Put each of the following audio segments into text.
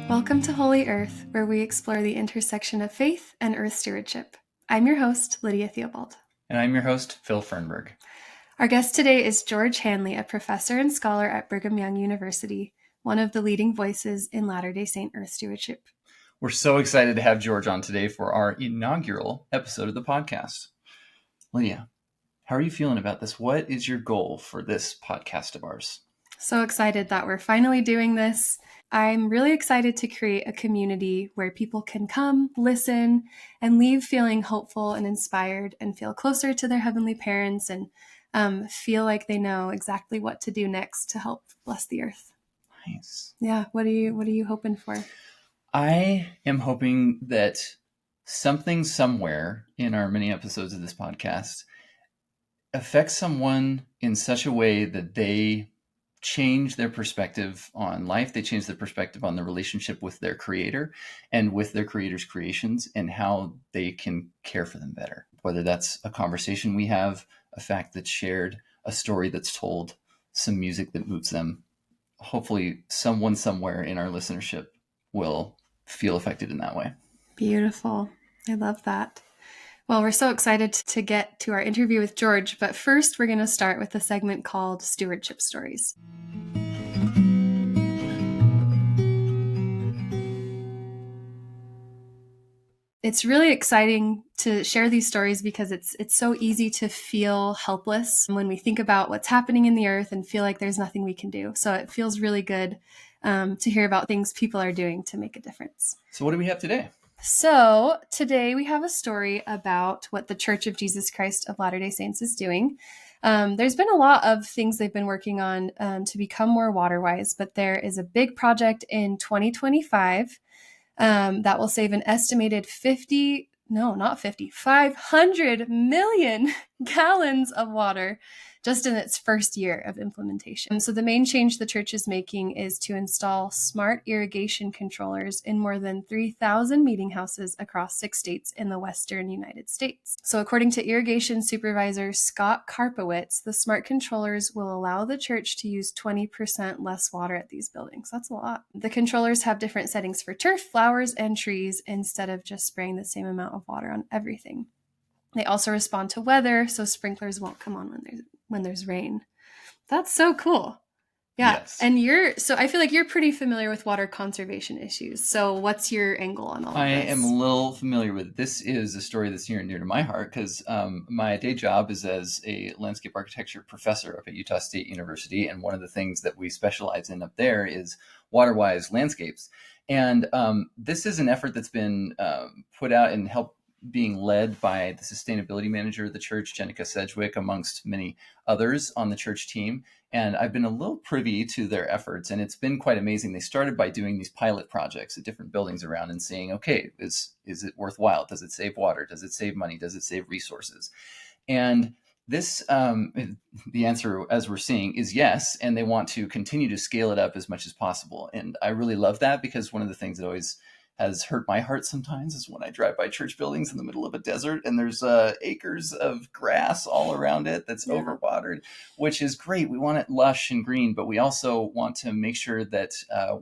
Welcome to Holy Earth, where we explore the intersection of faith and earth stewardship. I'm your host, Lydia Theobald. And I'm your host, Phil Fernberg. Our guest today is George Handley, a professor and scholar at Brigham Young University, one of the leading voices in Latter-day Saint earth stewardship. We're so excited to have George on today for our inaugural episode of the podcast. Lydia, how are you feeling about this? What is your goal for this podcast of ours? So excited that we're finally doing this. I'm really excited to create a community where people can come, listen, and leave feeling hopeful and inspired and feel closer to their heavenly parents and feel like they know exactly what to do next to help bless the earth. Nice. Yeah. What are you hoping for? I am hoping that something somewhere in our many episodes of this podcast affects someone in such a way that they change their perspective on life. They change their perspective on the relationship with their creator and with their creator's creations and how they can care for them better. Whether that's a conversation we have, a fact that's shared, a story that's told, some music that moves them. Hopefully someone somewhere in our listenership will feel affected in that way. Beautiful. I love that. Well, we're so excited to get to our interview with George, but first we're going to start with a segment called Stewardship Stories. It's really exciting to share these stories because it's so easy to feel helpless when we think about what's happening in the earth and feel like there's nothing we can do. So it feels really good to hear about things people are doing to make a difference. So what do we have today? So today we have a story about what the Church of Jesus Christ of Latter-day Saints is doing. There's been a lot of things they've been working on to become more water-wise, but there is a big project in 2025 that will save an estimated 500 million gallons of water just in its first year of implementation. So the main change the church is making is to install smart irrigation controllers in more than 3,000 meeting houses across 6 states in the western United States. So according to irrigation supervisor Scott Karpowitz, the smart controllers will allow the church to use 20% less water at these buildings. That's a lot. The controllers have different settings for turf, flowers, and trees instead of just spraying the same amount of water on everything. They also respond to weather, so sprinklers won't come on when there's rain. That's so cool. Yeah. Yes. And so I feel like you're pretty familiar with water conservation issues. So what's your angle on all of this? I am a little familiar with it. This is a story that's near and dear to my heart because my day job is as a landscape architecture professor up at Utah State University. And one of the things that we specialize in up there is water-wise landscapes. And this is an effort that's been put out and helped being led by the sustainability manager of the church, Jenica Sedgwick, amongst many others on the church team. And I've been a little privy to their efforts, and it's been quite amazing. They started by doing these pilot projects at different buildings around and saying, okay, is it worthwhile? Does it save water? Does it save money? Does it save resources? And this, the answer, as we're seeing, is yes. And they want to continue to scale it up as much as possible. And I really love that because one of the things that always has hurt my heart sometimes is when I drive by church buildings in the middle of a desert and there's acres of grass all around it that's overwatered, which is great. We want it lush and green, but we also want to make sure that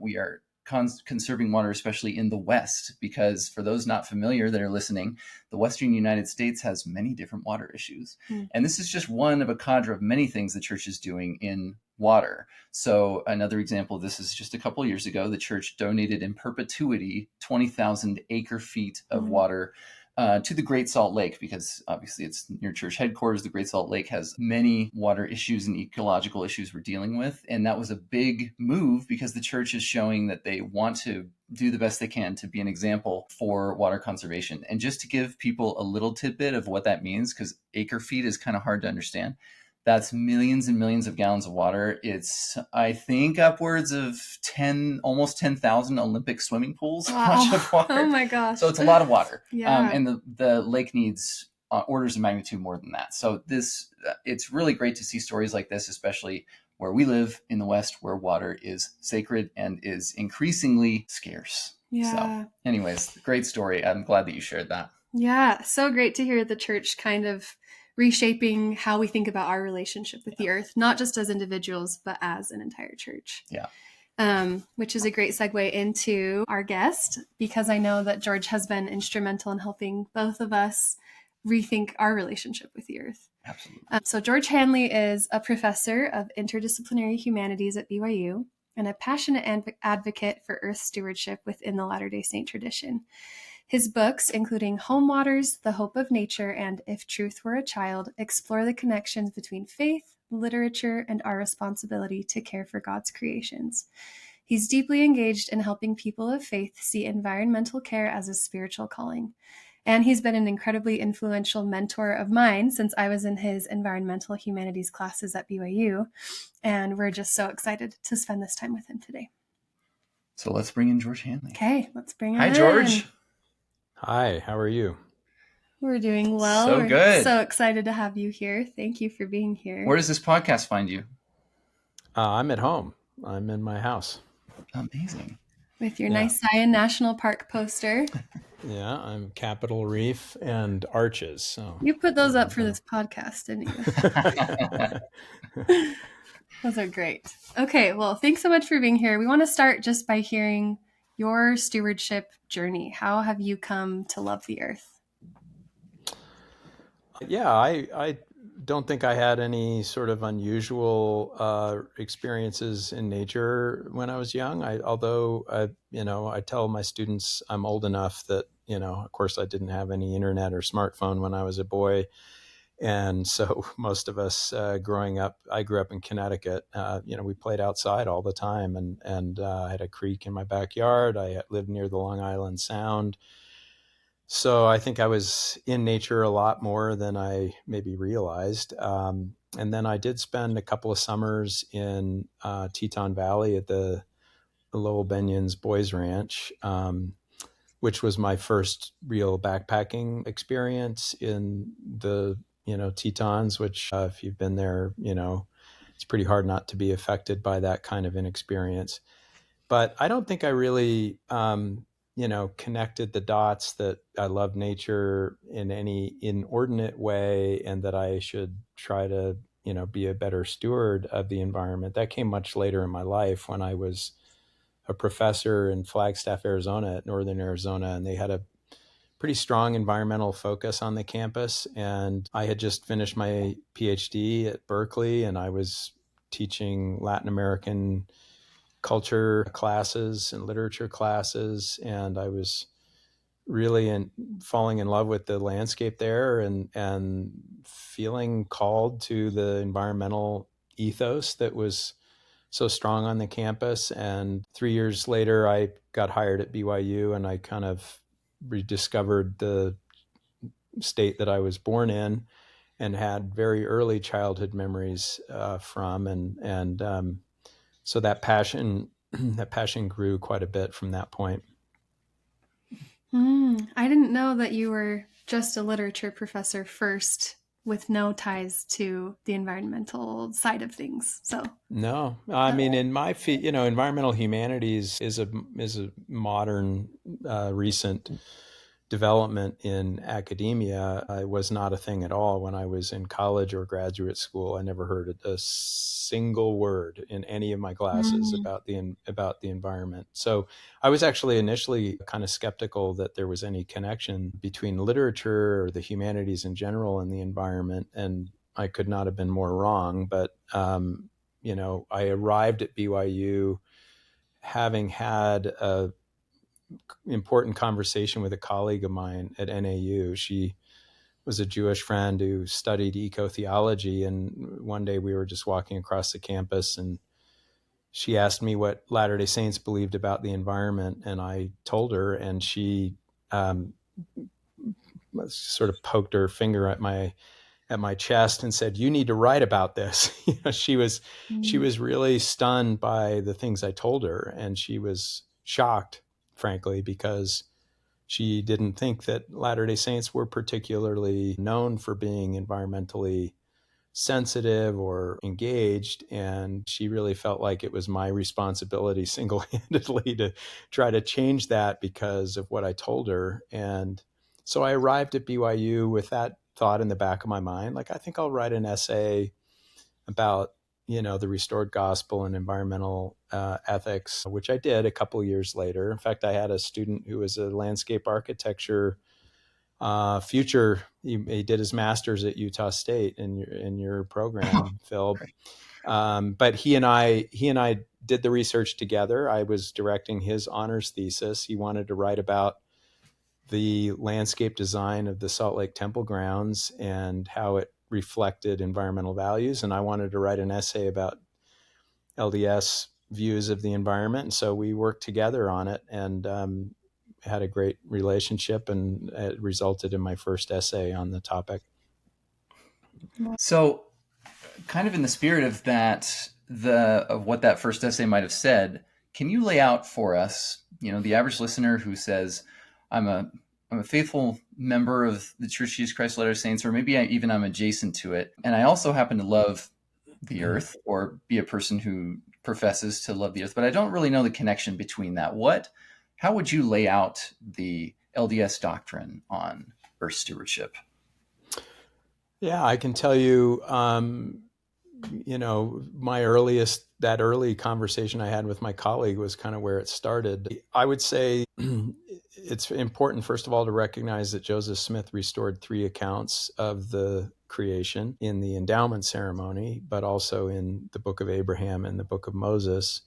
we are conserving water, especially in the West, because for those not familiar that are listening, the Western United States has many different water issues. And this is just one of a cadre of many things the church is doing in water. So another example of this is just a couple of years ago, the church donated in perpetuity 20,000 acre feet of water to the Great Salt Lake, because obviously it's near church headquarters. The Great Salt Lake has many water issues and ecological issues we're dealing with. And that was a big move because the church is showing that they want to do the best they can to be an example for water conservation. And just to give people a little tidbit of what that means, because acre feet is kind of hard to understand. That's millions and millions of gallons of water. It's, I think, upwards of almost 10,000 Olympic swimming pools much of water. Oh my gosh. So it's a lot of water. Yeah. And the lake needs orders of magnitude more than that. So it's really great to see stories like this, especially where we live in the West, where water is sacred and is increasingly scarce. Yeah. So anyways, great story. I'm glad that you shared that. Yeah. So great to hear the church kind of reshaping how we think about our relationship with the earth, not just as individuals, but as an entire church. Yeah. which is a great segue into our guest, because I know that George has been instrumental in helping both of us rethink our relationship with the earth. Absolutely. So George Handley is a professor of interdisciplinary humanities at BYU and a passionate advocate for earth stewardship within the Latter-day Saint tradition. His books, including Home Waters, The Hope of Nature, and If Truth Were a Child, explore the connections between faith, literature, and our responsibility to care for God's creations. He's deeply engaged in helping people of faith see environmental care as a spiritual calling. And he's been an incredibly influential mentor of mine since I was in his environmental humanities classes at BYU. And we're just so excited to spend this time with him today. So let's bring in George Handley. Okay, let's bring him Hi, in. George. Hi, how are you? We're doing well. So good. We're so excited to have you here. Thank you for being here. Where does this podcast find you? I'm at home. I'm in my house. Amazing. With your nice Zion National Park poster. Yeah, I'm Capitol Reef and Arches. So you put those up for this podcast, didn't you? Those are great. Okay, well, thanks so much for being here. We want to start just by hearing your stewardship journey. How have you come to love the earth? Yeah, I don't think I had any sort of unusual experiences in nature when I was young. Although I tell my students I'm old enough that, of course I didn't have any internet or smartphone when I was a boy. And so most of us growing up, I grew up in Connecticut, we played outside all the time, and I had a creek in my backyard. I lived near the Long Island Sound. So I think I was in nature a lot more than I maybe realized. And then I did spend a couple of summers in Teton Valley at the Lowell Benion's Boys Ranch, which was my first real backpacking experience in the, Tetons, which if you've been there, it's pretty hard not to be affected by that kind of an experience. But I don't think I really, connected the dots that I love nature in any inordinate way and that I should try to, be a better steward of the environment. That came much later in my life when I was a professor in Flagstaff, Arizona at Northern Arizona, and they had a pretty strong environmental focus on the campus. And I had just finished my PhD at Berkeley, and I was teaching Latin American culture classes and literature classes, and I was really falling in love with the landscape there and feeling called to the environmental ethos that was so strong on the campus. And 3 years later, I got hired at BYU, and I kind of rediscovered the state that I was born in and had very early childhood memories from, and so that passion grew quite a bit from that point. I didn't know that you were just a literature professor first, with no ties to the environmental side of things. So no, I mean, in my field, environmental humanities is a modern, recent development in academia. It was not a thing at all when I was in college or graduate school. I never heard a single word in any of my classes about the environment. So I was actually initially kind of skeptical that there was any connection between literature or the humanities in general and the environment, and I could not have been more wrong. But I arrived at BYU having had a important conversation with a colleague of mine at NAU. She was a Jewish friend who studied eco-theology, and one day we were just walking across the campus, and she asked me what Latter-day Saints believed about the environment, and I told her, and she sort of poked her finger at my chest and said, "You need to write about this." She was really stunned by the things I told her, and she was shocked, frankly, because she didn't think that Latter-day Saints were particularly known for being environmentally sensitive or engaged. And she really felt like it was my responsibility single-handedly to try to change that because of what I told her. And so I arrived at BYU with that thought in the back of my mind. Like, I think I'll write an essay about the restored gospel and environmental ethics, which I did a couple of years later. In fact, I had a student who was a landscape architecture future. He did his master's at Utah State in your program, Phil. But he and I did the research together. I was directing his honors thesis. He wanted to write about the landscape design of the Salt Lake Temple grounds and how it reflected environmental values. And I wanted to write an essay about LDS views of the environment. And so we worked together on it and had a great relationship, and it resulted in my first essay on the topic. So, kind of in the spirit of that, of what that first essay might have said, can you lay out for us, the average listener who says, I'm a faithful member of the Church of Jesus Christ of Latter-day Saints, or maybe I'm adjacent to it, and I also happen to love the earth, or be a person who professes to love the earth, but I don't really know the connection between that. How would you lay out the LDS doctrine on earth stewardship? Yeah, I can tell you, that early conversation I had with my colleague was kind of where it started. I would say it's important, first of all, to recognize that Joseph Smith restored 3 accounts of the creation in the endowment ceremony, but also in the book of Abraham and the book of Moses.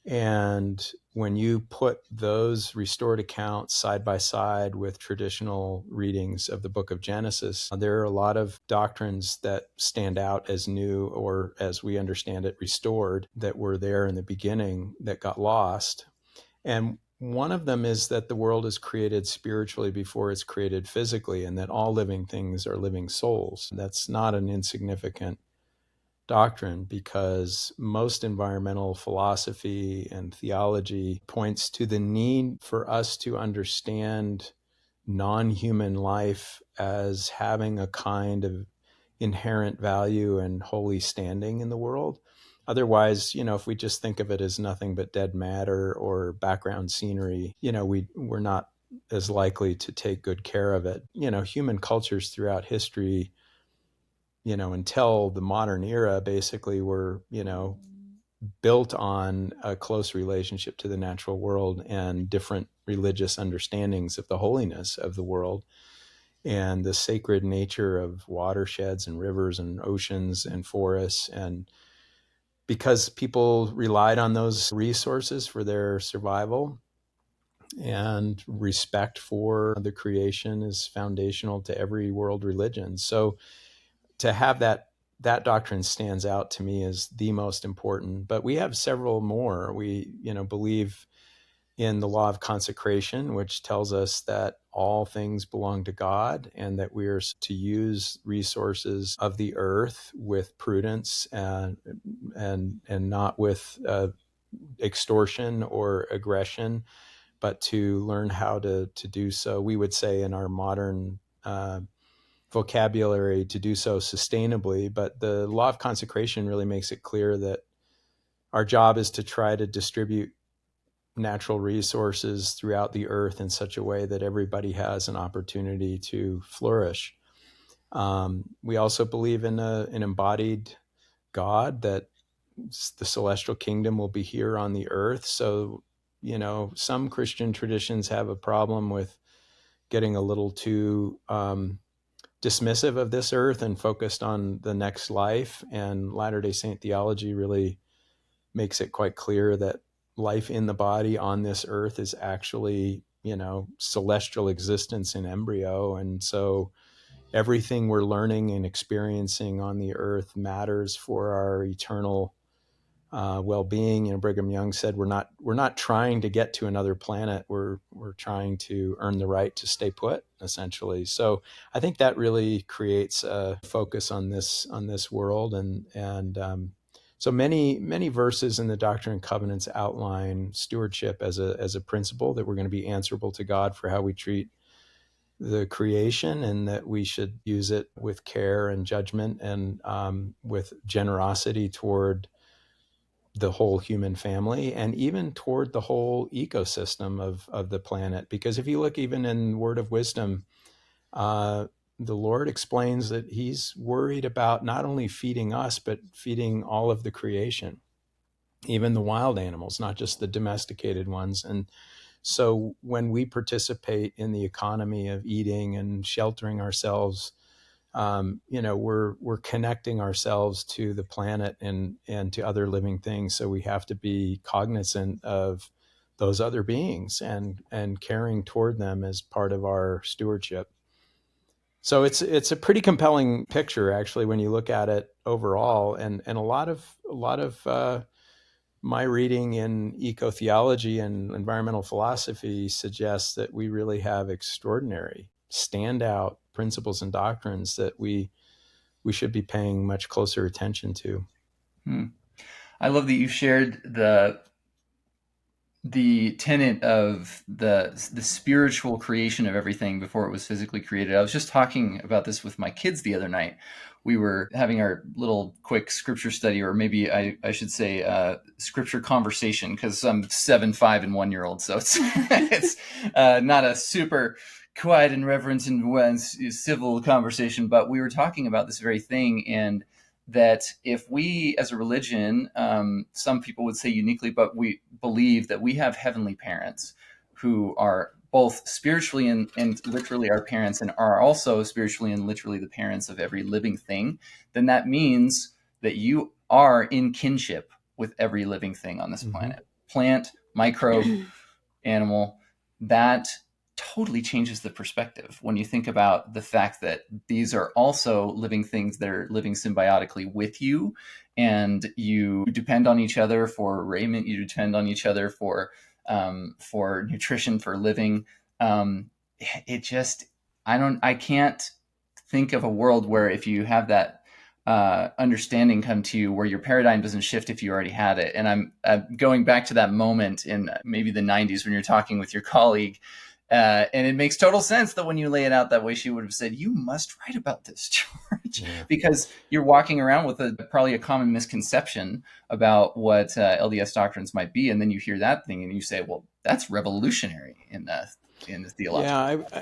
And when you put those restored accounts side by side with traditional readings of the book of Genesis, there are a lot of doctrines that stand out as new, or as we understand it, restored, that were there in the beginning that got lost. And one of them is that the world is created spiritually before it's created physically, and that all living things are living souls. That's not an insignificant doctrine, because most environmental philosophy and theology points to the need for us to understand non-human life as having a kind of inherent value and holy standing in the world. Otherwise, if we just think of it as nothing but dead matter or background scenery, we're not as likely to take good care of it. Human cultures throughout history, until the modern era, basically were, built on a close relationship to the natural world and different religious understandings of the holiness of the world and the sacred nature of watersheds and rivers and oceans and forests. And because people relied on those resources for their survival, and respect for the creation is foundational to every world religion. So to have that doctrine stands out to me as the most important. But we have several more. We, believe in the law of consecration, which tells us that all things belong to God, and that we are to use resources of the earth with prudence and not with extortion or aggression, but to learn how to do so. We would say in our modern vocabulary, to do so sustainably. But the law of consecration really makes it clear that our job is to try to distribute natural resources throughout the earth in such a way that everybody has an opportunity to flourish. We also believe in an embodied God, that the celestial kingdom will be here on the earth. So, some Christian traditions have a problem with getting a little too dismissive of this earth and focused on the next life. And Latter-day Saint theology really makes it quite clear that life in the body on this earth is actually, celestial existence in embryo. And so everything we're learning and experiencing on the earth matters for our eternal well-being. Brigham Young said, we're not trying to get to another planet. We're trying to earn the right to stay put, essentially. So I think that really creates a focus on this world, and so many verses in the Doctrine and Covenants outline stewardship as a principle, that we're going to be answerable to God for how we treat the creation, and that we should use it with care and judgment, and with generosity toward the whole human family, and even toward the whole ecosystem of the planet. Because if you look even in Word of Wisdom, the Lord explains that he's worried about not only feeding us, but feeding all of the creation, even the wild animals, not just the domesticated ones. And so when we participate in the economy of eating and sheltering ourselves, we're connecting ourselves to the planet and to other living things. So we have to be cognizant of those other beings and caring toward them as part of our stewardship. So it's a pretty compelling picture, actually, when you look at it overall. And a lot of my reading in eco-theology and environmental philosophy suggests that we really have extraordinary, standout principles and doctrines that we should be paying much closer attention to. I love that you shared the tenet of the spiritual creation of everything before it was physically created. I was just talking about this with my kids the other night. We were having our little quick scripture study, or maybe I should say scripture conversation, because I'm 7, 5, and 1-year-old, so it's not a super quiet and reverent and civil conversation. But we were talking about this very thing, and that if we as a religion, some people would say uniquely, but we believe that we have heavenly parents who are both spiritually and literally our parents, and are also spiritually and literally the parents of every living thing, then that means that you are in kinship with every living thing on this planet. Plant, microbe, animal. That totally changes the perspective when you think about the fact that these are also living things that are living symbiotically with you, and you depend on each other for raiment, you depend on each other for nutrition, for living. It just, I can't think of a world where, if you have that understanding come to you, where your paradigm doesn't shift if you already had it. And I'm going back to that moment in maybe the 90s when you're talking with your colleague. And it makes total sense that when you lay it out that way, she would have said, "You must write about this, George," because you're walking around with probably a common misconception about what LDS doctrines might be. And then you hear that thing and you say, well, that's revolutionary in the theological.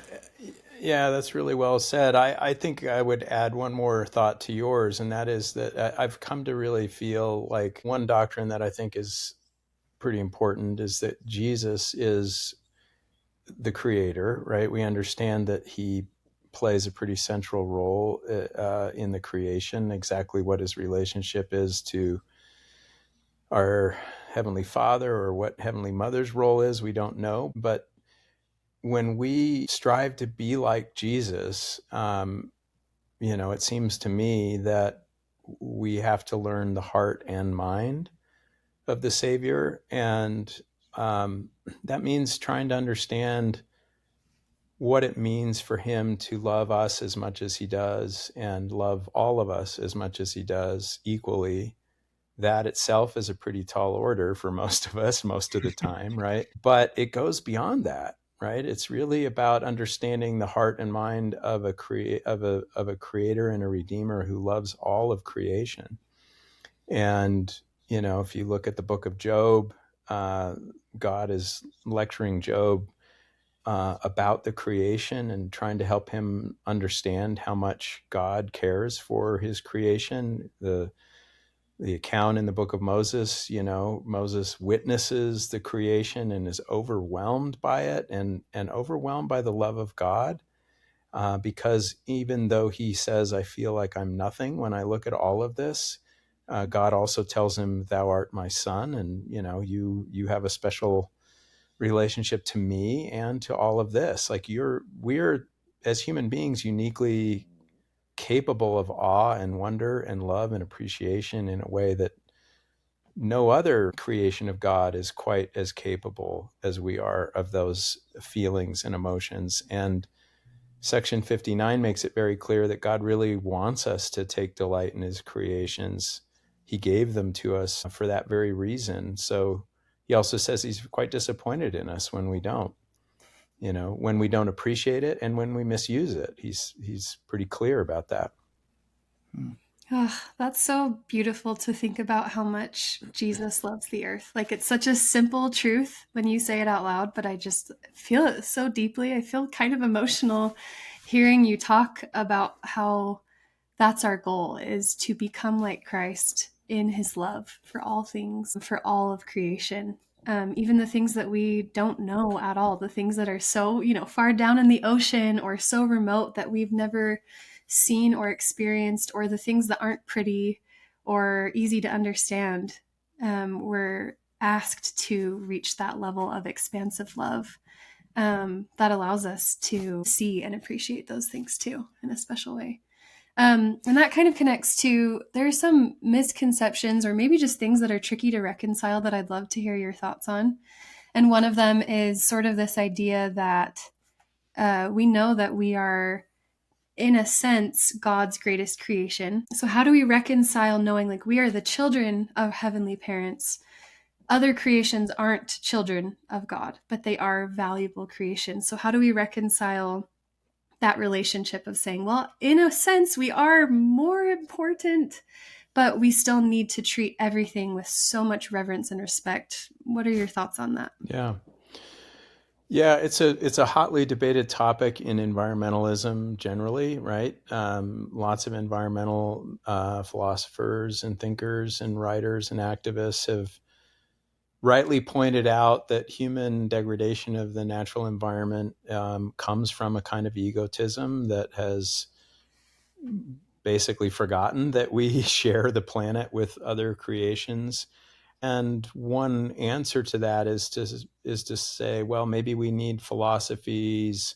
Yeah, that's really well said. I think I would add one more thought to yours, and that is that I've come to really feel like one doctrine that I think is pretty important is that Jesus is the creator, right? We understand that he plays a pretty central role in the creation. Exactly what his relationship is to our Heavenly Father, or what Heavenly Mother's role is, we don't know. But when we strive to be like Jesus, it seems to me that we have to learn the heart and mind of the Savior. And that means trying to understand what it means for him to love us as much as he does, and love all of us as much as he does equally. That itself is a pretty tall order for most of us most of the time, right? But it goes beyond that, right? It's really about understanding the heart and mind of a creator and a redeemer who loves all of creation. And if you look at the book of Job, God is lecturing Job about the creation and trying to help him understand how much God cares for his creation. The account in the book of Moses, Moses witnesses the creation and is overwhelmed by it, and overwhelmed by the love of God, because even though he says, "I feel like I'm nothing when I look at all of this," God also tells him, "Thou art my son, and you have a special relationship to me and to all of this. Like we're as human beings uniquely capable of awe and wonder and love and appreciation in a way that no other creation of God is quite as capable as we are of those feelings and emotions." And Section 59 makes it very clear that God really wants us to take delight in his creations. He gave them to us for that very reason. So he also says he's quite disappointed in us when we don't, when we don't appreciate it and when we misuse it. He's pretty clear about that. Oh, that's so beautiful to think about how much Jesus loves the earth. Like, it's such a simple truth when you say it out loud, but I just feel it so deeply. I feel kind of emotional hearing you talk about how that's our goal, is to become like Christ in his love for all things, for all of creation. Even the things that we don't know at all, the things that are so, far down in the ocean or so remote that we've never seen or experienced, or the things that aren't pretty or easy to understand. We're asked to reach that level of expansive love that allows us to see and appreciate those things too in a special way. And that kind of connects to, there are some misconceptions or maybe just things that are tricky to reconcile that I'd love to hear your thoughts on. And one of them is sort of this idea that we know that we are, in a sense, God's greatest creation. So how do we reconcile knowing like we are the children of heavenly parents? Other creations aren't children of God, but they are valuable creations. So how do we reconcile that relationship of saying, well, in a sense, we are more important, but we still need to treat everything with so much reverence and respect? What are your thoughts on that? Yeah, it's a hotly debated topic in environmentalism generally, right? Lots of environmental philosophers and thinkers and writers and activists have rightly pointed out that human degradation of the natural environment comes from a kind of egotism that has basically forgotten that we share the planet with other creations. And one answer to that is to say, well, maybe we need philosophies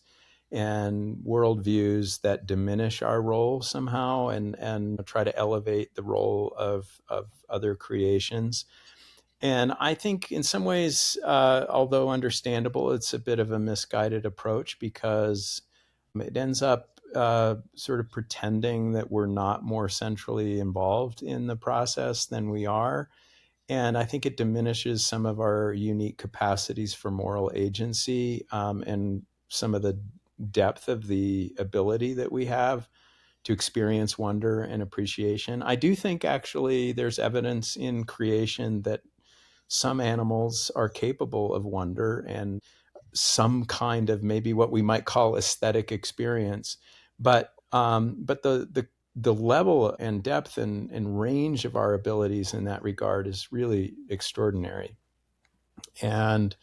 and worldviews that diminish our role somehow and try to elevate the role of other creations. And I think in some ways, although understandable, it's a bit of a misguided approach because it ends up sort of pretending that we're not more centrally involved in the process than we are. And I think it diminishes some of our unique capacities for moral agency and some of the depth of the ability that we have to experience wonder and appreciation. I do think actually there's evidence in creation that some animals are capable of wonder and some kind of maybe what we might call aesthetic experience, but the level and depth and range of our abilities in that regard is really extraordinary. And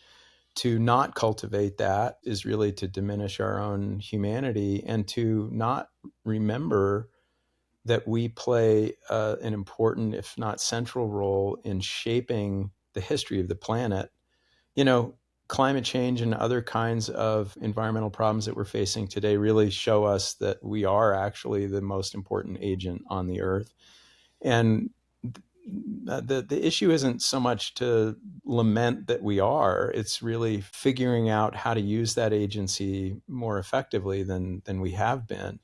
to not cultivate that is really to diminish our own humanity and to not remember that we play an important, if not central, role in shaping the history of the planet. You know, climate change and other kinds of environmental problems that we're facing today really show us that we are actually the most important agent on the earth. And the issue isn't so much to lament that we are, it's really figuring out how to use that agency more effectively than we have been.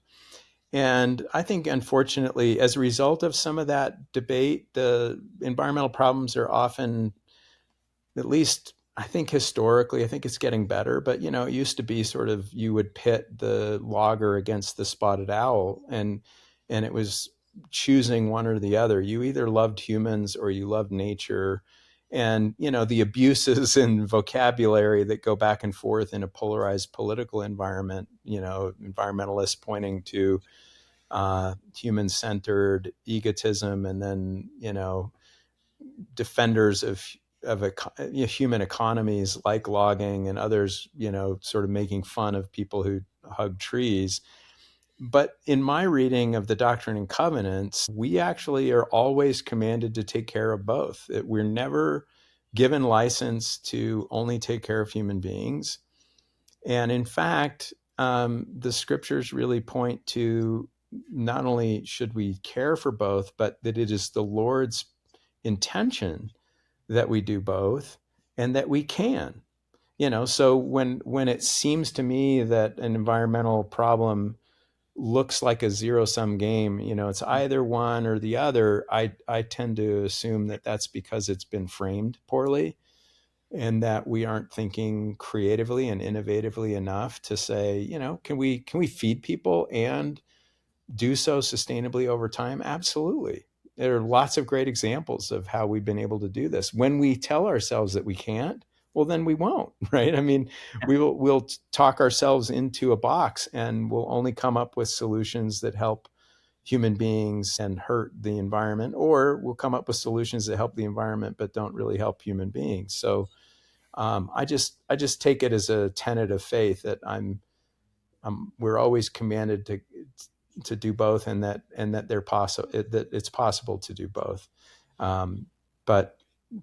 And I think, unfortunately, as a result of some of that debate, the environmental problems are often, at least I think historically, I think it's getting better, but it used to be sort of you would pit the logger against the spotted owl, and it was choosing one or the other. You either loved humans or you loved nature. And the abuses in vocabulary that go back and forth in a polarized political environment, environmentalists pointing to human-centered egotism, and then defenders of human economies like logging, and others sort of making fun of people who hug trees. But in my reading of the Doctrine and Covenants, we actually are always commanded to take care of both. We're never given license to only take care of human beings. And in fact, the scriptures really point to not only should we care for both, but that it is the Lord's intention that we do both and that we can. So when it seems to me that an environmental problem looks like a zero-sum game, it's either one or the other, I tend to assume that that's because it's been framed poorly, and that we aren't thinking creatively and innovatively enough to say, can we feed people and do so sustainably over time? Absolutely. There are lots of great examples of how we've been able to do this. When we tell ourselves that we can't, well, then we won't, right? I mean, we'll talk ourselves into a box, and we'll only come up with solutions that help human beings and hurt the environment, or we'll come up with solutions that help the environment but don't really help human beings. So I just take it as a tenet of faith that we're always commanded to do both, and that they're possible, that it's possible to do both. But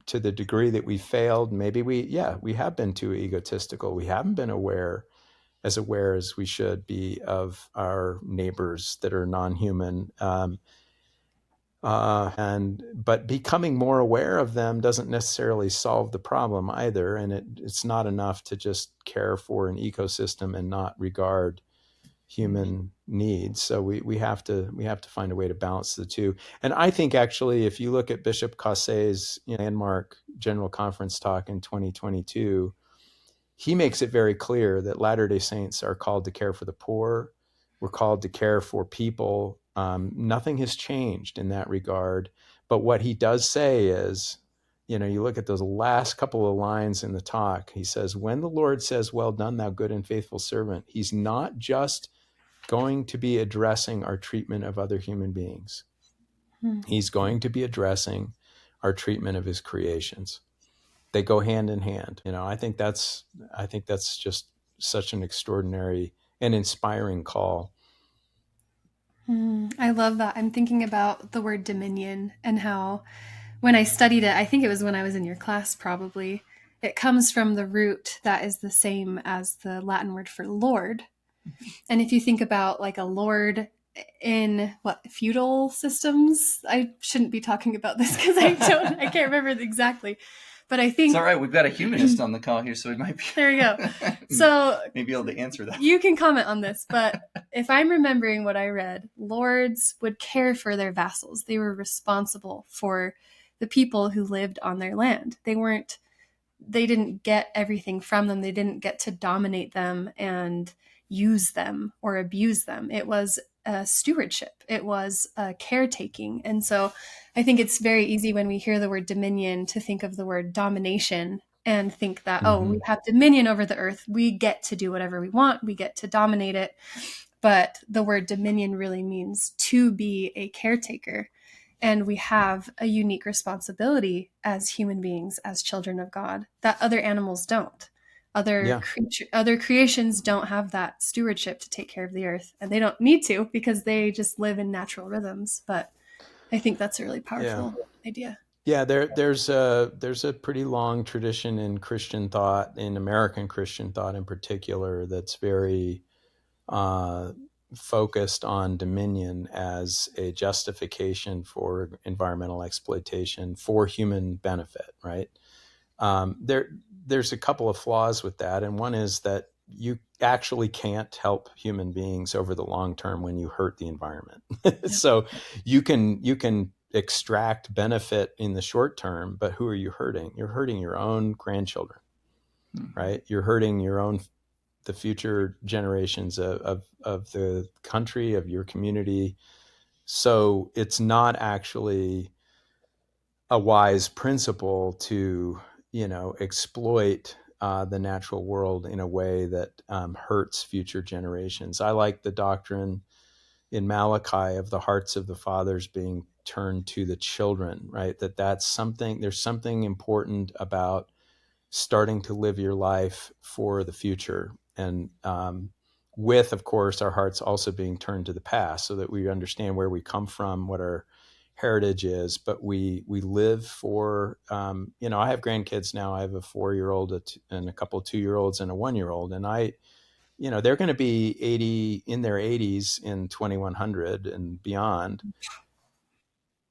to the degree that we failed, maybe we have been too egotistical. We haven't been aware as we should be of our neighbors that are non-human. But becoming more aware of them doesn't necessarily solve the problem either, and it's not enough to just care for an ecosystem and not regard human needs. So we have to find a way to balance the two. And I think actually, if you look at Bishop Caussé's landmark General Conference talk in 2022, he makes it very clear that Latter-day Saints are called to care for the poor. We're called to care for people. Nothing has changed in that regard. But what he does say is, you look at those last couple of lines in the talk. He says, when the Lord says, well done, thou good and faithful servant, he's not just going to be addressing our treatment of other human beings. He's going to be addressing our treatment of his creations. They go hand in hand. I think that's just such an extraordinary and inspiring call. I love that. I'm thinking about the word dominion and how when I studied it, I think it was when I was in your class probably, it comes from the root that is the same as the Latin word for lord. And if you think about like a lord in feudal systems, I shouldn't be talking about this because I can't remember exactly. But I think it's all right. We've got a humanist on the call here, so we might be. There you go. So maybe able to answer that. You can comment on this, but if I'm remembering what I read, lords would care for their vassals. They were responsible for the people who lived on their land. They didn't get everything from them. They didn't get to dominate them and use them or abuse them. It was a stewardship. It was a caretaking. And so I think it's very easy when we hear the word dominion to think of the word domination and think that, we have dominion over the earth. We get to do whatever we want. We get to dominate it. But the word dominion really means to be a caretaker. And we have a unique responsibility as human beings, as children of God, that other animals don't. Other creations don't have that stewardship to take care of the earth, and they don't need to because they just live in natural rhythms. But I think that's a really powerful idea. Yeah, there's a pretty long tradition in Christian thought, in American Christian thought in particular, that's very focused on dominion as a justification for environmental exploitation for human benefit, right? There's a couple of flaws with that, and one is that you actually can't help human beings over the long term when you hurt the environment. So you can extract benefit in the short term, but who are you hurting? You're hurting your own grandchildren, right? You're hurting the future generations of the country, of your community. So it's not actually a wise principle to, exploit the natural world in a way that hurts future generations. I like the doctrine in Malachi of the hearts of the fathers being turned to the children, right? There's something important about starting to live your life for the future. And with, of course, our hearts also being turned to the past so that we understand where we come from, what our heritage is, but we live for, I have grandkids now. I have a 4-year-old and a couple of 2-year-olds and a 1-year-old. And they're going to be in their 80s in 2100 and beyond.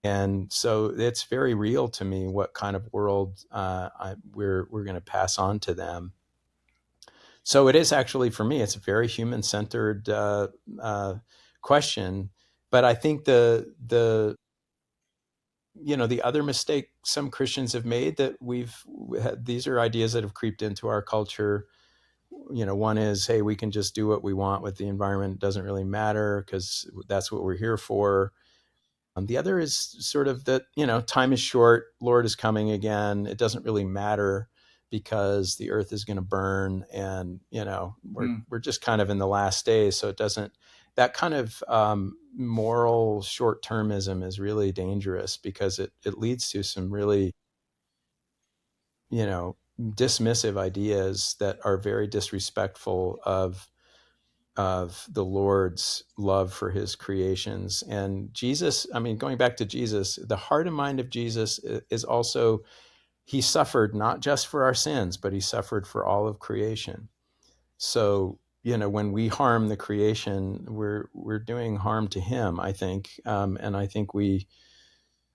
And so it's very real to me what kind of world we're going to pass on to them. So it is actually, for me, it's a very human-centered question. But I think the other mistake some Christians have made that these are ideas that have creeped into our culture. One is, hey, we can just do what we want with the environment. It doesn't really matter because that's what we're here for. The other is sort of that, time is short, Lord is coming again. It doesn't really matter because the earth is going to burn, and we're Mm. we're just kind of in the last days. So it doesn't that kind of moral short-termism is really dangerous, because it leads to some really dismissive ideas that are very disrespectful of the Lord's love for his creations. And Jesus, I mean, going back to Jesus, the heart and mind of Jesus is also, he suffered not just for our sins, but he suffered for all of creation. So, when we harm the creation, we're doing harm to him, I think. And I think we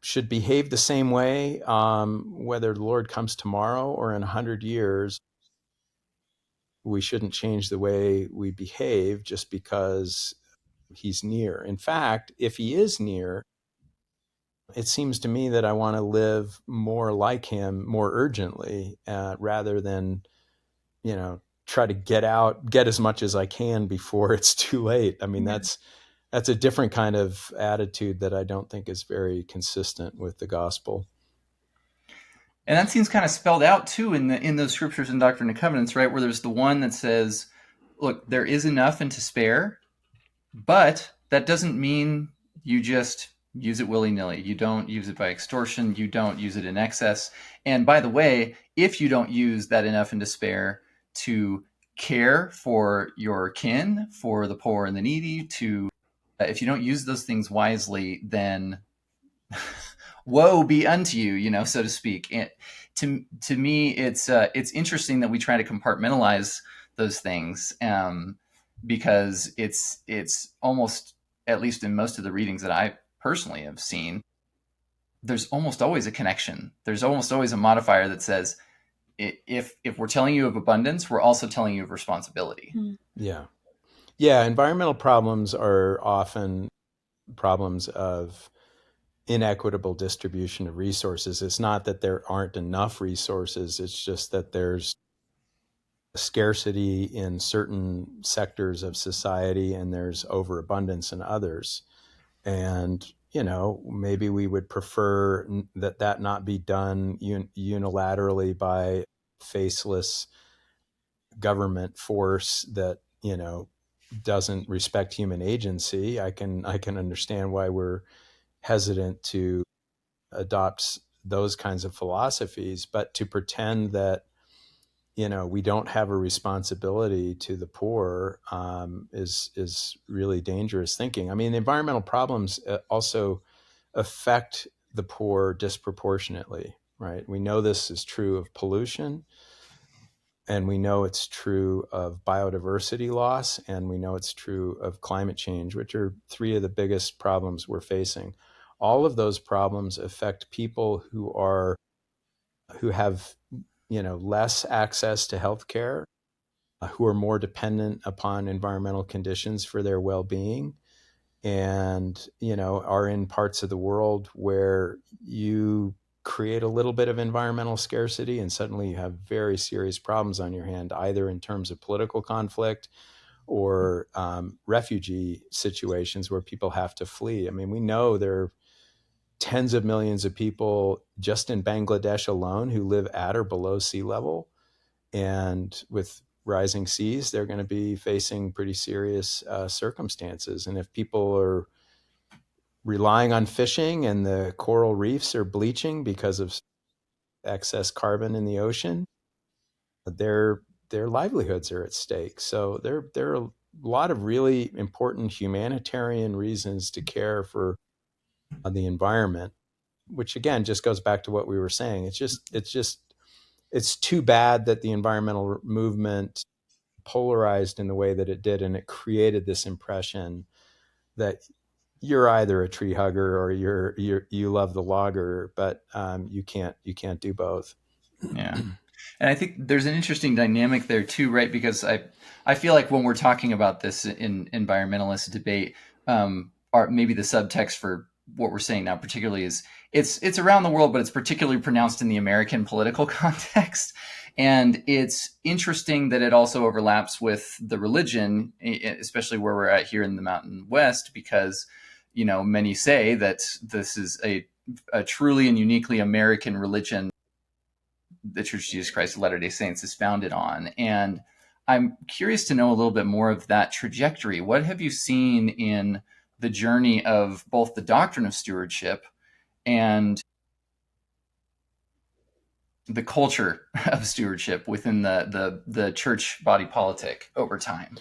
should behave the same way, whether the Lord comes tomorrow or in 100 years. We shouldn't change the way we behave just because he's near. In fact, if he is near, it seems to me that I want to live more like him more urgently, rather than, try to get as much as I can before it's too late. I mean, Yeah. that's a different kind of attitude that I don't think is very consistent with the gospel. And that seems kind of spelled out too in those scriptures in Doctrine and Covenants, right? Where there's the one that says, look, there is enough and to spare, but that doesn't mean you just use it willy-nilly. You don't use it by extortion. You don't use it in excess. And by the way, if you don't use that enough and to spare to care for your kin, for the poor and the needy, if you don't use those things wisely, then woe be unto you, so to speak. And to me, it's interesting that we try to compartmentalize those things, because it's almost, at least in most of the readings that I personally have seen, there's almost always a connection. There's almost always a modifier that says, if we're telling you of abundance, we're also telling you of responsibility. Yeah. Yeah. Environmental problems are often problems of inequitable distribution of resources. It's not that there aren't enough resources. It's just that there's scarcity in certain sectors of society and there's overabundance in others. And, maybe we would prefer that not be done unilaterally by faceless government force that, doesn't respect human agency. I can understand why we're hesitant to adopt those kinds of philosophies, but to pretend that we don't have a responsibility to the poor, is really dangerous thinking. I mean, environmental problems also affect the poor disproportionately, right? We know this is true of pollution, and we know it's true of biodiversity loss, and we know it's true of climate change, which are three of the biggest problems we're facing. All of those problems affect people who have less access to healthcare, who are more dependent upon environmental conditions for their well-being, and are in parts of the world where you create a little bit of environmental scarcity and suddenly you have very serious problems on your hand, either in terms of political conflict or refugee situations where people have to flee. I mean, we know there are tens of millions of people just in Bangladesh alone who live at or below sea level. And with rising seas, they're going to be facing pretty serious circumstances. And if people are relying on fishing and the coral reefs are bleaching because of excess carbon in the ocean, their livelihoods are at stake. So there are a lot of really important humanitarian reasons to care for the environment, which again just goes back to what we were saying. It's too bad that the environmental movement polarized in the way that it did, and it created this impression that you're either a tree hugger or you love the logger, but you can't do both. Yeah. And I think there's an interesting dynamic there too, right? Because I feel like when we're talking about this in environmentalist debate, or maybe the subtext for what we're saying now particularly is it's around the world, but it's particularly pronounced in the American political context. And it's interesting that it also overlaps with the religion, especially where we're at here in the Mountain West, because, many say that this is a truly and uniquely American religion the Church of Jesus Christ of Latter-day Saints is founded on. And I'm curious to know a little bit more of that trajectory. What have you seen in the journey of both the doctrine of stewardship and the culture of stewardship within the church body politic over time?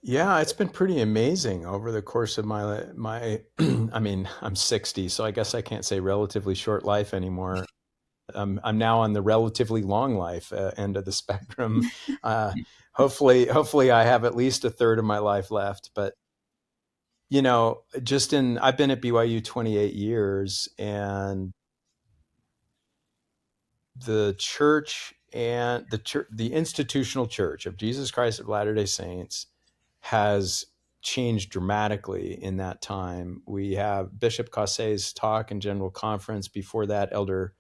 Yeah, it's been pretty amazing over the course of my I mean, I'm 60, so I guess I can't say relatively short life anymore. I'm now on the relatively long life end of the spectrum. Uh, hopefully I have at least a third of my life left. But I've been at BYU 28 years, and the church and the institutional church of Jesus Christ of Latter-day Saints has changed dramatically in that time. We have Bishop Caussey's talk and general conference. Before that, Elder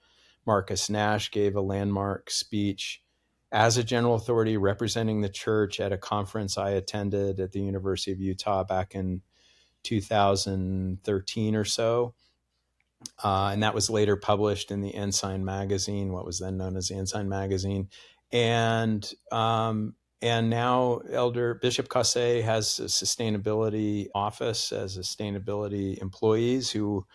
Marcus Nash gave a landmark speech as a general authority representing the church at a conference I attended at the University of Utah back in 2013 or so. And that was later published in the Ensign magazine, what was then known as the Ensign magazine. And now Elder Bishop Caussey has a sustainability office as sustainability employees who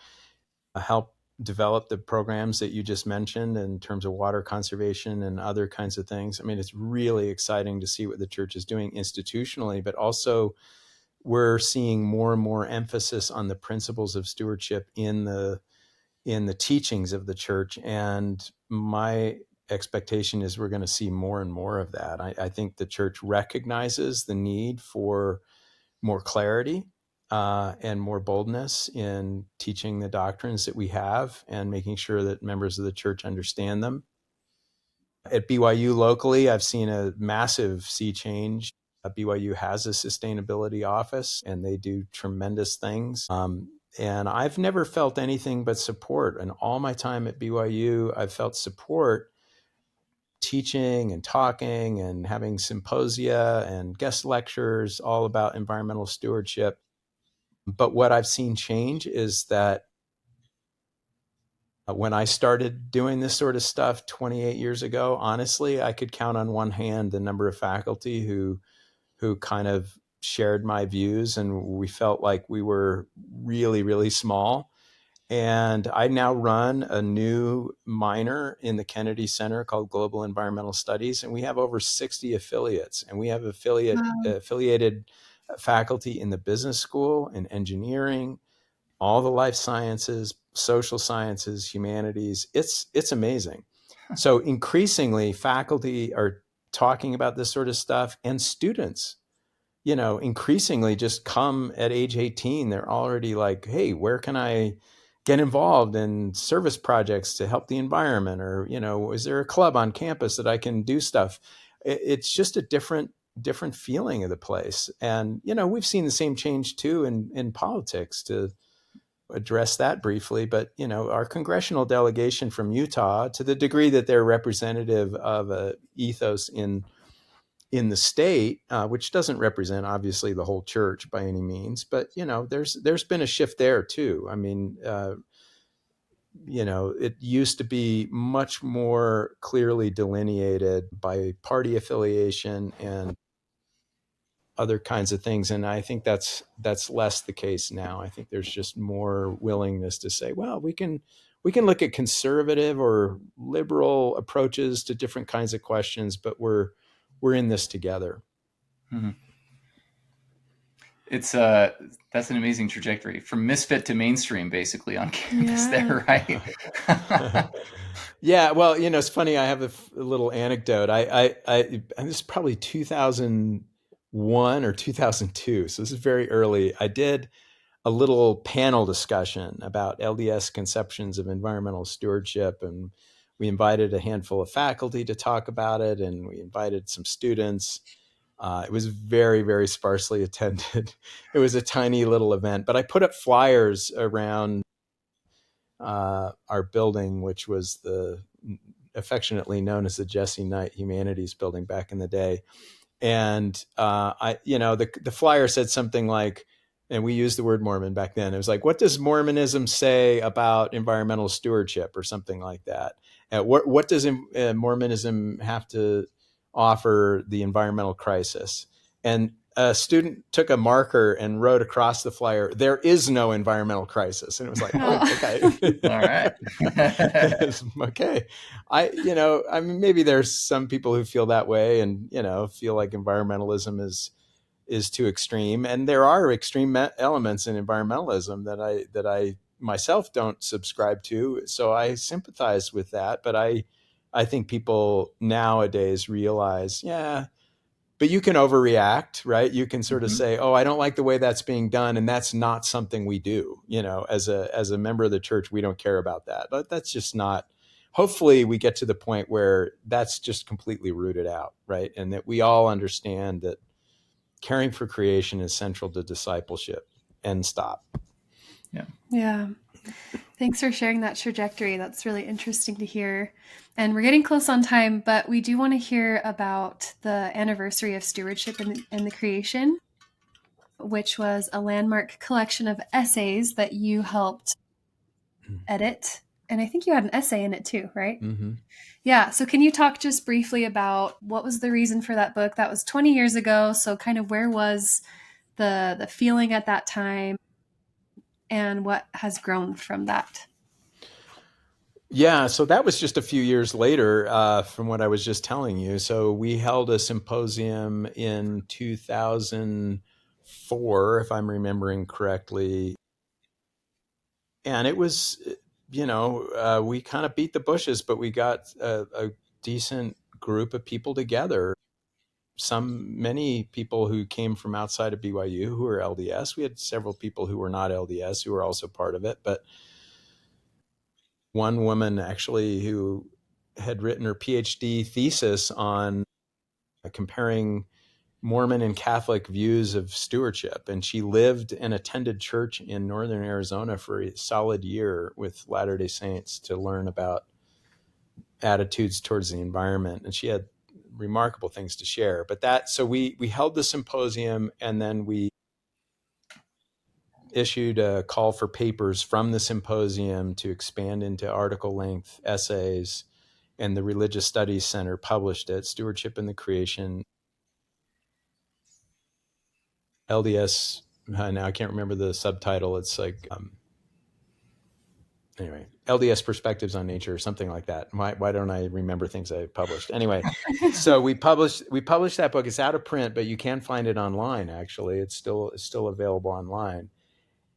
help develop the programs that you just mentioned in terms of water conservation and other kinds of things. I mean, it's really exciting to see what the church is doing institutionally, but also we're seeing more and more emphasis on the principles of stewardship in the teachings of the church. And my expectation is we're going to see more and more of that. I think the church recognizes the need for more clarity and more boldness in teaching the doctrines that we have and making sure that members of the church understand them. At BYU locally, I've seen a massive sea change. BYU has a sustainability office, and they do tremendous things. And I've never felt anything but support. And all my time at BYU, I've felt support teaching and talking and having symposia and guest lectures all about environmental stewardship. But what I've seen change is that when I started doing this sort of stuff 28 years ago, honestly, I could count on one hand the number of faculty who kind of shared my views, and we felt like we were really, really small. And I now run a new minor in the Kennedy Center called Global Environmental Studies, and we have over 60 affiliates, and we have affiliated faculty in the business school, in engineering, all the life sciences, social sciences, humanities. It's amazing. So increasingly, faculty are talking about this sort of stuff, and students, increasingly just come at age 18. They're already like, hey, where can I get involved in service projects to help the environment? Or, is there a club on campus that I can do stuff? It's just a different feeling of the place. And, we've seen the same change too in politics, to address that briefly. But, our congressional delegation from Utah, to the degree that they're representative of a ethos in the state, which doesn't represent obviously the whole church by any means, but there's been a shift there too. I mean, it used to be much more clearly delineated by party affiliation and other kinds of things, and I think that's less the case now. I think there's just more willingness to say, well, we can look at conservative or liberal approaches to different kinds of questions, but we're in this together. Mm-hmm. It's that's an amazing trajectory from misfit to mainstream, basically, on campus. There, right? Yeah, well, it's funny. I have a little anecdote. This is probably 2001 or 2002, so this is very early. I did a little panel discussion about LDS conceptions of environmental stewardship, and we invited a handful of faculty to talk about it, and we invited some students. It was very, very sparsely attended. It was a tiny little event, but I put up flyers around our building, which was affectionately known as the Jesse Knight Humanities Building back in the day. And the flyer said something like, and we used the word Mormon back then. It was like, what does Mormonism say about environmental stewardship, or something like that? What does Mormonism have to offer the environmental crisis? And a student took a marker and wrote across the flyer, "There is no environmental crisis." And it was like, oh, okay. All right. Okay. I mean, maybe there's some people who feel that way and, feel like environmentalism is too extreme. And there are extreme elements in environmentalism that I myself don't subscribe to. So I sympathize with that. But I think people nowadays realize, yeah, but you can overreact, right? You can sort of say, "Oh, I don't like the way that's being done," and that's not something we do. As a member of the church, we don't care about that. But that's just not. Hopefully, we get to the point where that's just completely rooted out, right? And that we all understand that caring for creation is central to discipleship. End stop. Yeah. Thanks for sharing that trajectory. That's really interesting to hear. And we're getting close on time, but we do want to hear about the anniversary of Stewardship and the Creation, which was a landmark collection of essays that you helped edit. And I think you had an essay in it too, right? Mm-hmm. Yeah. So can you talk just briefly about what was the reason for that book? That was 20 years ago. So kind of where was the feeling at that time and what has grown from that? Yeah, so that was just a few years later from what I was just telling you. So we held a symposium in 2004, if I'm remembering correctly. And it was, we kind of beat the bushes, but we got a decent group of people together. Many people who came from outside of BYU who were LDS. We had several people who were not LDS who were also part of it. But one woman actually who had written her PhD thesis on comparing Mormon and Catholic views of stewardship. And she lived and attended church in northern Arizona for a solid year with Latter-day Saints to learn about attitudes towards the environment. And she had remarkable things to share. So we held the symposium, and then we issued a call for papers from the symposium to expand into article length essays. And the Religious Studies Center published it, Stewardship and the Creation, LDS. Now I can't remember the subtitle. It's like, anyway, LDS Perspectives on Nature or something like that. Why don't I remember things I published? Anyway, so we published that book. It's out of print, but you can find it online. Actually, it's still available online,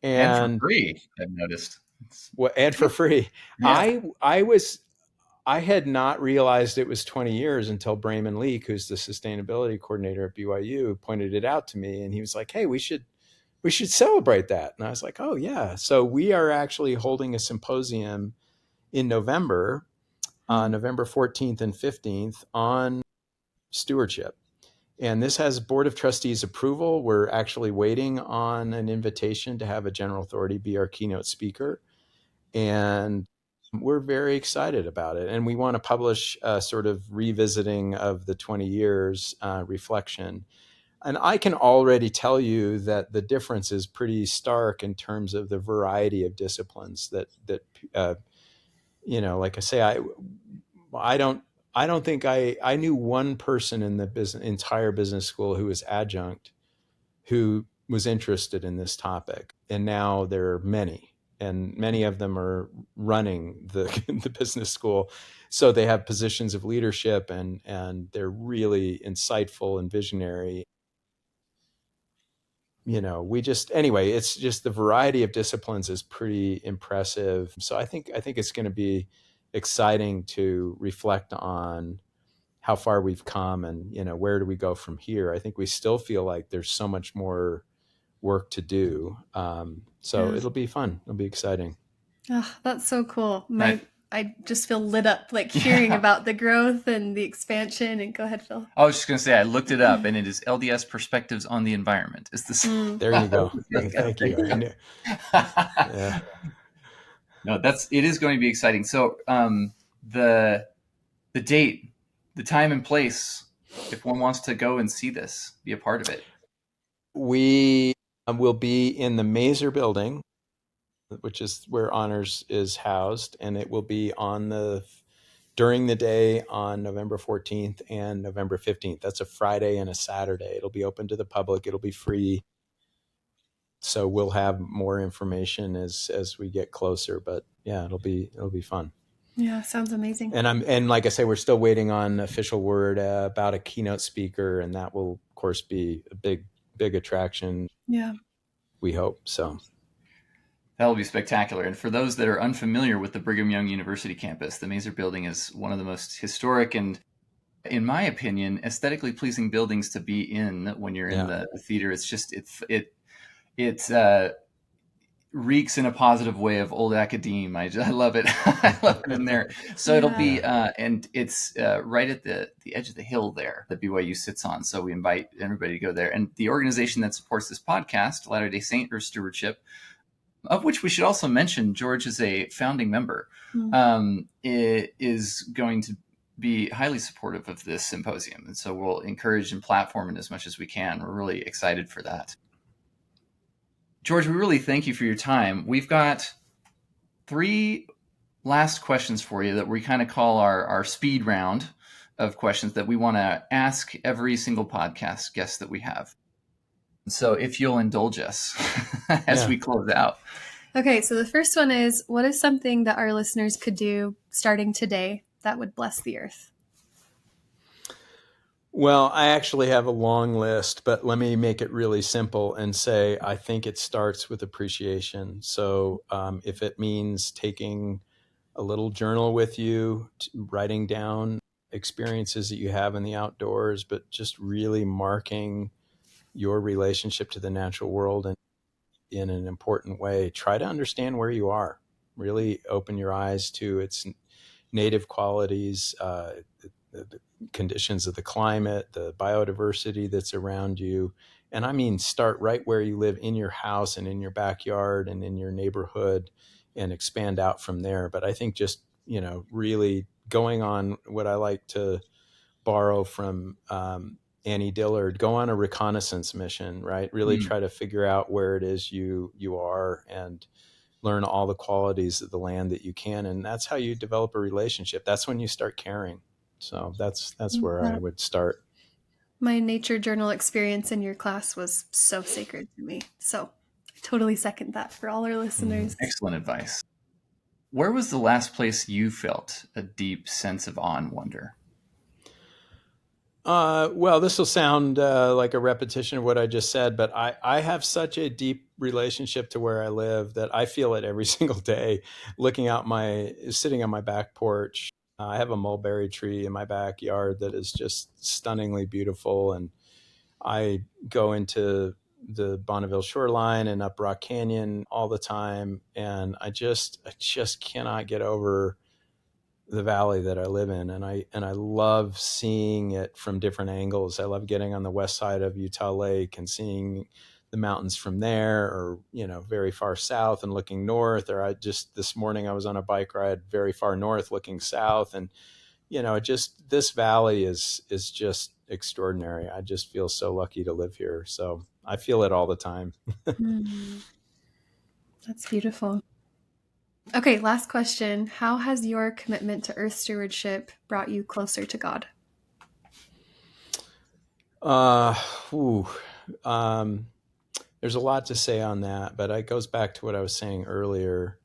And for and free, I've noticed. and for free. Yeah. I had not realized it was 20 years until Brayman Leak, who's the sustainability coordinator at BYU, pointed it out to me, and he was like, "Hey, we should celebrate that." And I was like, "Oh yeah." So we are actually holding a symposium in November, November 14th and 15th, on stewardship. And this has Board of Trustees approval. We're actually waiting on an invitation to have a general authority be our keynote speaker. And we're very excited about it. And we want to publish a sort of revisiting of the 20 years reflection. And I can already tell you that the difference is pretty stark in terms of the variety of disciplines that like I say, I don't think I knew one person in the entire business school who was adjunct who was interested in this topic. And now there are many, and many of them are running the business school. So they have positions of leadership, and they're really insightful and visionary. It's just the variety of disciplines is pretty impressive. So I think it's going to be exciting to reflect on how far we've come, and where do we go from here. I think we still feel like there's so much more work to do. So Yeah. it'll be fun. It'll be exciting. Oh, that's so cool. Right. I just feel lit up like hearing about the growth and the expansion. And go ahead, Phil. I was just going to say, I looked it up, and it is LDS Perspectives on the Environment. Is this? There you go. Thank you. I knew. Yeah. No, it is going to be exciting. So the date, the time and place, if one wants to go and see this, be a part of it. We will be in the Mazer building, which is where Honors is housed, and it will be on the during the day on November 14th and November 15th. That's a Friday and a Saturday. It'll be open to the public. It'll be free. So we'll have more information as we get closer. But yeah, it'll be fun. Yeah, sounds amazing. And like I say, we're still waiting on official word about a keynote speaker, and that will, of course, be a big attraction. Yeah. We hope so. That'll be spectacular. And for those that are unfamiliar with the Brigham Young University campus, the Mazer Building is one of the most historic and, in my opinion, aesthetically pleasing buildings to be in when you're in the theater. It's just it reeks in a positive way of old academe. I love it. I love it in there. So it'll be and it's right at the edge of the hill there that BYU sits on. So we invite everybody to go there. And the organization that supports this podcast, Latter-day Saint or Stewardship, of which we should also mention, George is a founding member, it is going to be highly supportive of this symposium. And so we'll encourage and platform it as much as we can. We're really excited for that. George, we really thank you for your time. We've got 3 last questions for you that we kind of call our speed round of questions that we want to ask every single podcast guest that we have. So if you'll indulge us as we close out. Okay, so the first one is, what is something that our listeners could do starting today that would bless the earth? Well, I actually have a long list, but let me make it really simple and say I think it starts with appreciation. So if it means taking a little journal with you, writing down experiences that you have in the outdoors, but just really marking your relationship to the natural world and in an important way, try to understand where you are. Really open your eyes to its native qualities, the conditions of the climate, the biodiversity that's around you. And I mean, start right where you live, in your house and in your backyard and in your neighborhood, and expand out from there. But I think just, really going on what I like to borrow from Annie Dillard, go on a reconnaissance mission, right? Really try to figure out where it is you are and learn all the qualities of the land that you can. And that's how you develop a relationship. That's when you start caring. So that's where I would start. My nature journal experience in your class was so sacred to me. So I totally second that for all our listeners. Excellent advice. Where was the last place you felt a deep sense of awe and wonder? Well, this will sound like a repetition of what I just said, but I have such a deep relationship to where I live that I feel it every single day. Sitting on my back porch, I have a mulberry tree in my backyard that is just stunningly beautiful, and I go into the Bonneville shoreline and up Rock Canyon all the time, and I just cannot get over the valley that I live in, and I love seeing it from different angles. I love getting on the west side of Utah Lake and seeing the mountains from there, or very far south and looking north. Or this morning I was on a bike ride very far north looking south, and this valley is just extraordinary. I just feel so lucky to live here. So I feel it all the time. That's beautiful. Okay, last question. How has your commitment to earth stewardship brought you closer to God? There's a lot to say on that, but it goes back to what I was saying earlier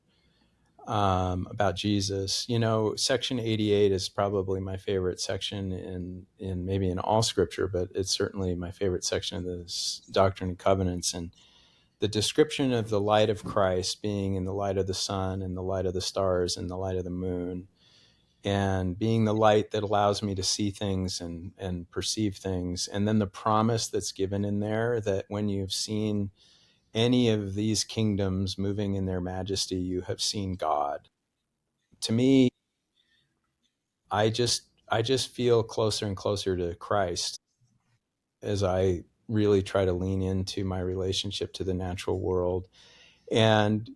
about Jesus. Section 88 is probably my favorite section in maybe in all scripture, but it's certainly my favorite section of this Doctrine and Covenants. And the description of the light of Christ being in the light of the sun and the light of the stars and the light of the moon, and being the light that allows me to see things and perceive things. And then the promise that's given in there that when you've seen any of these kingdoms moving in their majesty, you have seen God. To me, I just feel closer and closer to Christ as I really try to lean into my relationship to the natural world. And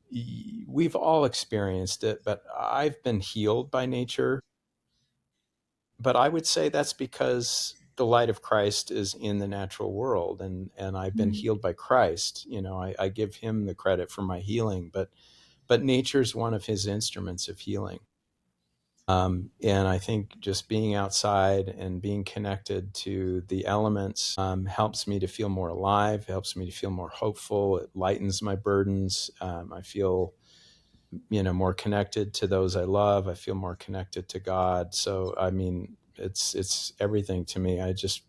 we've all experienced it, but I've been healed by nature. But I would say that's because the light of Christ is in the natural world, and I've been healed by Christ. I give him the credit for my healing, but nature's one of his instruments of healing. And I think just being outside and being connected to the elements helps me to feel more alive, helps me to feel more hopeful. It lightens my burdens. I feel, more connected to those I love. I feel more connected to God. So, I mean, it's everything to me. I just,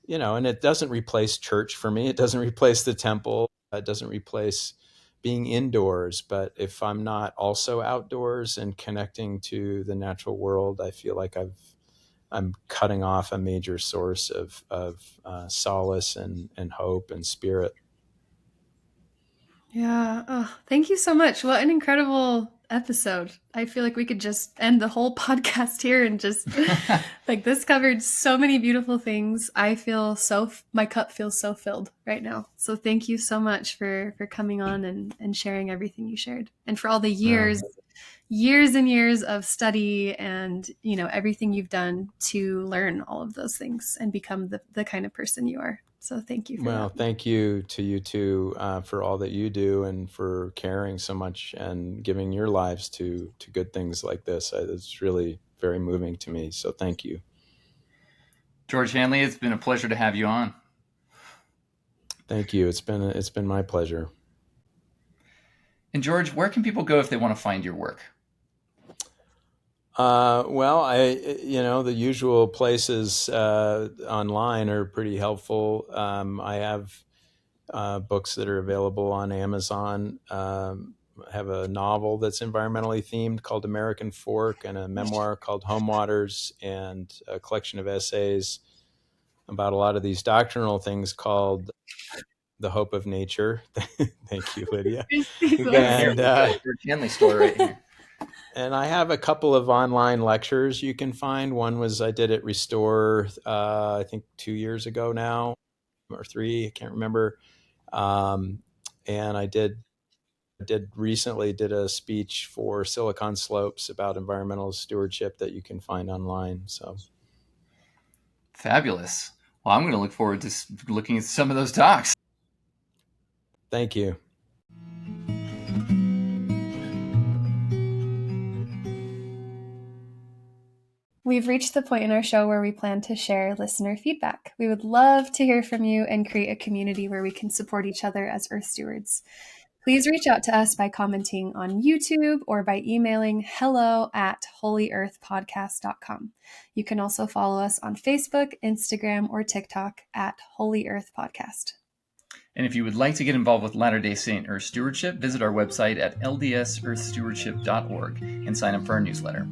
and it doesn't replace church for me. It doesn't replace the temple. It doesn't replace being indoors. But if I'm not also outdoors and connecting to the natural world, I feel like I'm cutting off a major source of solace and hope and spirit. Yeah. Oh, thank you so much. What an incredible episode. I feel like we could just end the whole podcast here and just like this covered so many beautiful things. I feel my cup feels so filled right now. So thank you so much for coming on and sharing everything you shared and for all the years and years of study and, everything you've done to learn all of those things and become the kind of person you are. So thank you for Well, that. thank you to you two for all that you do and for caring so much and giving your lives to good things like this. It's really very moving to me. So thank you. George Handley, it's been a pleasure to have you on. Thank you. It's been my pleasure. And George, where can people go if they want to find your work? Well, the usual places online are pretty helpful. I have books that are available on Amazon. I have a novel that's environmentally themed called American Fork, and a memoir called Home Waters, and a collection of essays about a lot of these doctrinal things called The Hope of Nature. Thank you, Lydia. We got it here. And We've got a George Handley story right here. And I have a couple of online lectures you can find. One was I did at Restore, I think 2 years ago now, or 3, I can't remember. And I did recently did a speech for Silicon Slopes about environmental stewardship that you can find online. So fabulous. Well, I'm going to look forward to looking at some of those talks. Thank you. We've reached the point in our show where we plan to share listener feedback. We would love to hear from you and create a community where we can support each other as Earth stewards. Please reach out to us by commenting on YouTube or by emailing hello@holyearthpodcast.com. You can also follow us on Facebook, Instagram, or TikTok at Holy Earth Podcast. And if you would like to get involved with Latter-day Saint Earth Stewardship, visit our website at ldsearthstewardship.org and sign up for our newsletter.